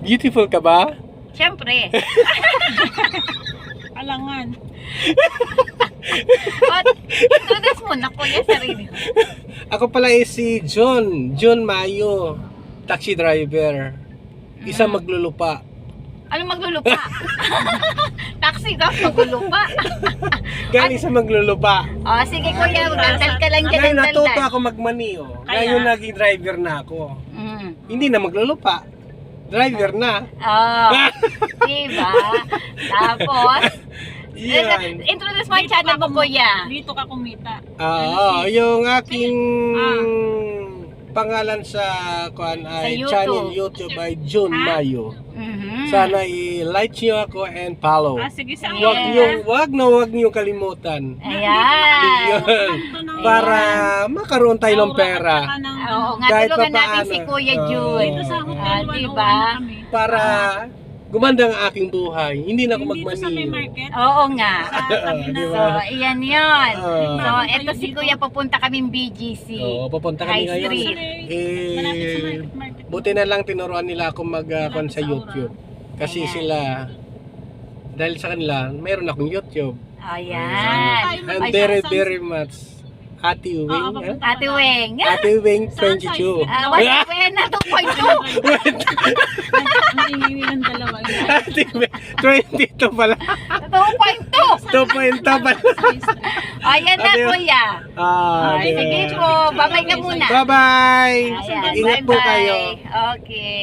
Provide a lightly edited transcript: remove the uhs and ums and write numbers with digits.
Beautiful ka ba? Siyempre. Alangan. At introduce mo na kuya sarili mo. Ako pala si John Mayo, taxi driver. Isa maglulupa. Ano maglulupa? Taxi ka, maglulupa. Galing sa maglulupa. Oh, sige kuya, daldal ka lang dyan Ngayon ng natuto daldal. ako magmani, oh. Kaya? Ngayon naging driver na ako. Mm. Hindi na maglulupa. Driver na. Oh, diba? Tapos, Yan. introduce mo ang channel mo kuya. Dito ka kumita. Yung aking pangalan sa kuan ay Sa channel YouTube. YouTube ay John Mayo. Mhm. Sana i-like niyo ako and follow. Sige, sa Wag niyo kalimutan. Ayan. Yun. Para makaroon tayo ng pera. Oo nga, Kahit tulungan pa natin paano. si Kuya Oo. Jun. Dito sa hotel, Ah, 101 diba? na kami. Para gumanda ang aking buhay. Hindi na ako Dito sa may magmaniyo. market. Oo nga. Sa tabi na. Diba? So, iyan yun. Ah. So, eto si Kuya, papunta kaming BGC. Oo, papunta High kami ngayon. Street. Malapit sa Eh, market. buti na lang tinuruan nila ako mag-kuan sa YouTube. Kasi Ayan. sila, dahil sa kanila, mayroon akong YouTube. Ayan. And Ay, very much Ate Wing. papunta pa Ate lang. Weng. Ate Wing 22. Wala ko yan na 2.2. Ang ingin ng dalawa. Ate Wing 22 pala. 2.2. 2.2 pala. Ayan na Ate- Kuya. Ay, diba? sige po. Babay ka muna. Bye-bye. Ayan, Ingat po bye-bye. kayo. Okay.